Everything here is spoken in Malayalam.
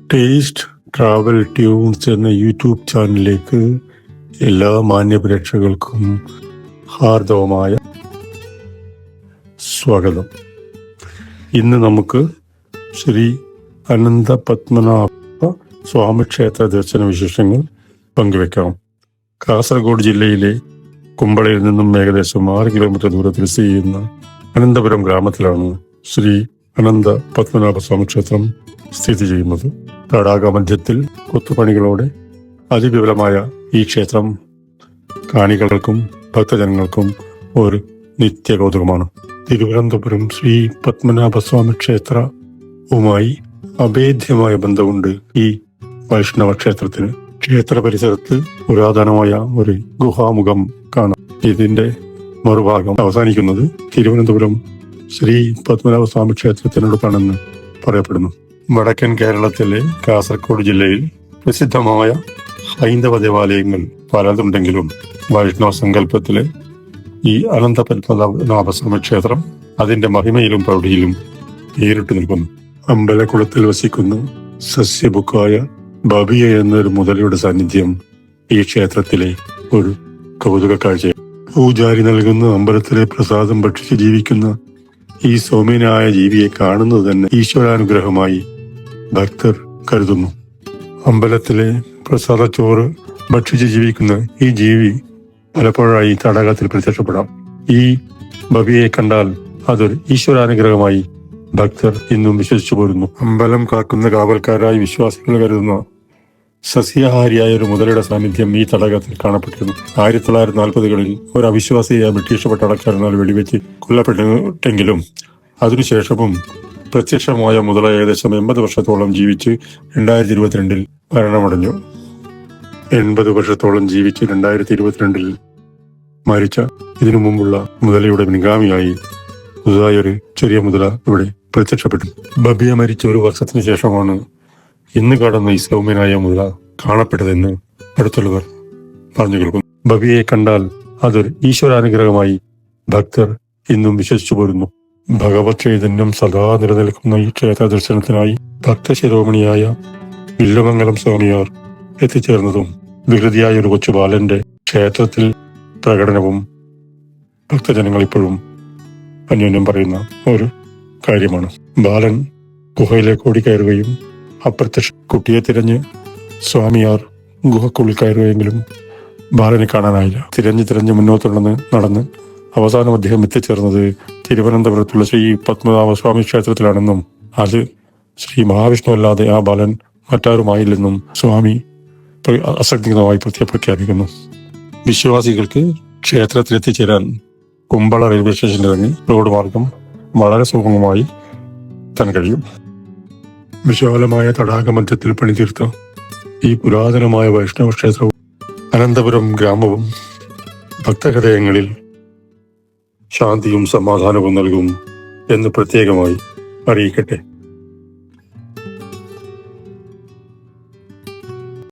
ടേസ്റ്റ് ട്രാവൽ ട്യൂൺസ് എന്ന യൂട്യൂബ് ചാനലിലേക്ക് എല്ലാ മാന്യപ്രേക്ഷകർക്കും ഹാർദവമായ സ്വാഗതം. ഇന്ന് നമുക്ക് ശ്രീ അനന്ത പത്മനാഭ സ്വാമി ക്ഷേത്ര ദർശന വിശേഷങ്ങൾ പങ്കുവെക്കാം. കാസർഗോഡ് ജില്ലയിലെ കുമ്പളയിൽ നിന്നും ഏകദേശം 6 കിലോമീറ്റർ ദൂരത്തിൽ സ്ഥിതി ചെയ്യുന്ന അനന്തപുരം ഗ്രാമത്തിലാണ് ശ്രീ അനന്ത പത്മനാഭ സ്വാമി ക്ഷേത്രം സ്ഥിതി ചെയ്യുന്നത്. തടാക മധ്യത്തിൽ കൊത്തുപണികളോടെ അതിവിപുലമായ ഈ ക്ഷേത്രം കാണികൾക്കും ഭക്തജനങ്ങൾക്കും ഒരു നിത്യകൗതുകമാണ്. തിരുവനന്തപുരം ശ്രീ പത്മനാഭസ്വാമി ക്ഷേത്രവുമായി അഭേദ്യമായ ബന്ധമുണ്ട് ഈ വൈഷ്ണവ ക്ഷേത്രത്തിന്. ക്ഷേത്ര പരിസരത്ത് പുരാതനമായ ഒരു ഗുഹാമുഖം കാണാം. ഇതിന്റെ മറുഭാഗം അവസാനിക്കുന്നത് തിരുവനന്തപുരം ശ്രീ പത്മനാഭസ്വാമി ക്ഷേത്രത്തിനടുത്താണെന്ന് പറയപ്പെടുന്നു. വടക്കൻ കേരളത്തിലെ കാസർഗോഡ് ജില്ലയിൽ പ്രസിദ്ധമായ ഹൈന്ദവ ദേവാലയങ്ങൾ പലതുണ്ടെങ്കിലും വൈഷ്ണവ സങ്കല്പത്തിലെ ഈ അനന്ത പത്മനാഭസ്വാമി ക്ഷേത്രം അതിന്റെ മഹിമയിലും പ്രൗഢിയിലും നേരിട്ട് നിൽക്കുന്നു. അമ്പലക്കുളത്തിൽ വസിക്കുന്ന സസ്യബുക്കായ ബബിയ എന്നൊരു മുതലയുടെ സാന്നിധ്യം ഈ ക്ഷേത്രത്തിലെ ഒരു കൗതുക കാഴ്ചയാണ്. പൂജാരി നൽകുന്ന അമ്പലത്തിലെ പ്രസാദം ഭക്ഷിച്ച് ജീവിക്കുന്ന ഈ സൗമ്യനായ ജീവിയെ കാണുന്നത് തന്നെ ഈശ്വരാനുഗ്രഹമായി ഭക്തർ കരുതുന്നു. അമ്പലത്തിലെ പ്രസാദച്ചോറ് ഭക്ഷിച്ച് ജീവിക്കുന്ന ഈ ജീവി പലപ്പോഴായി തടാകത്തിൽ പ്രത്യക്ഷപ്പെടാം. ഈ ബബിയെ കണ്ടാൽ അതൊരു ഈശ്വരാനുഗ്രഹമായി ഭക്തർ ഇന്നും വിശ്വസിച്ചു പോരുന്നു. അമ്പലം കാക്കുന്ന കാവൽക്കാരായി വിശ്വാസികൾ കരുതുന്ന സസ്യാഹാരിയായ ഒരു മുതലയുടെ സാന്നിധ്യം ഈ തടാകത്തിൽ കാണപ്പെട്ടിരുന്നു. 1940-കളിൽ ഒരു അവിശ്വാസിയായ ബ്രിട്ടീഷ് പട്ടാളക്കാരനാൽ വെടിവെച്ച് കൊല്ലപ്പെട്ടെങ്കിലും അതിനുശേഷവും പ്രത്യക്ഷമായ മുതല ഏകദേശം 80 വർഷത്തോളം ജീവിച്ച് 2022 മരണമടഞ്ഞു. 80 വർഷത്തോളം ജീവിച്ച് 2022 മരിച്ച ഇതിനു മുമ്പുള്ള മുതലയുടെ പിൻഗാമിയായി പുതുതായൊരു ചെറിയ മുതല ഇവിടെ പ്രത്യക്ഷപ്പെട്ടു. ബബിയ മരിച്ച 1 വർഷത്തിന് ശേഷമാണ് ഇന്ന് കാണുന്ന ഈ സൗമ്യനായ മുതല കാണപ്പെട്ടതെന്ന് അടുത്തുള്ളവർ പറഞ്ഞു കേൾക്കുന്നു. ബബിയെ കണ്ടാൽ അതൊരു ഈശ്വരാനുഗ്രഹമായി ഭക്തർ ഇന്നും വിശ്വസിച്ചു പോരുന്നു. ഭഗവത് ചൈതന്യം സദാ നിലനിൽക്കുന്ന ഈ ക്ഷേത്ര ദർശനത്തിനായി ഭക്തശിരോമണിയായ വില്ലുമംഗലം സ്വാമിയാർ എത്തിച്ചേർന്നതും വികൃതിയായ ഒരു കൊച്ചു ബാലന്റെ ക്ഷേത്രത്തിൽ പ്രകടനവും ഭക്തജനങ്ങൾ ഇപ്പോഴും അന്യോന്യം പറയുന്ന ഒരു കാര്യമാണ്. ബാലൻ ഗുഹയിലേക്ക് ഓടിക്കയറുകയും അപ്രത്യക്ഷ കുട്ടിയെ തിരഞ്ഞ് സ്വാമിയാർ ഗുഹക്കുള്ളിൽ കയറുകയെങ്കിലും ബാലനെ കാണാനായില്ല. തിരഞ്ഞ് മുന്നോട്ടുണ്ടെന്ന് നടന്ന് അവസാനം അദ്ദേഹം എത്തിച്ചേർന്നത് തിരുവനന്തപുരത്തുള്ള ശ്രീ പത്മനാഭസ്വാമി ക്ഷേത്രത്തിലാണെന്നും അത് ശ്രീ മഹാവിഷ്ണു അല്ലാതെ ആ ബാലൻ മറ്റാരുമായില്ലെന്നും സ്വാമി അസംദിഗ്ധമായി പ്രഖ്യാപിക്കുന്നു. വിശ്വാസികൾക്ക് ക്ഷേത്രത്തിൽ എത്തിച്ചേരാൻ കുമ്പള റെയിൽവേ സ്റ്റേഷനിൽ ഇറങ്ങി റോഡ് മാർഗം വളരെ സുഗമമായി എത്താൻ കഴിയും. വിശാലമായ തടാകമധ്യത്തിൽ പണിതീർത്ത ഈ പുരാതനമായ വൈഷ്ണവ ക്ഷേത്രവും അനന്തപുരം ഗ്രാമവും ഭക്തഹൃദയങ്ങളിൽ ശാന്തിയും സമാധാനവും നൽകും എന്ന് പ്രത്യേകമായി അറിയിക്കട്ടെ.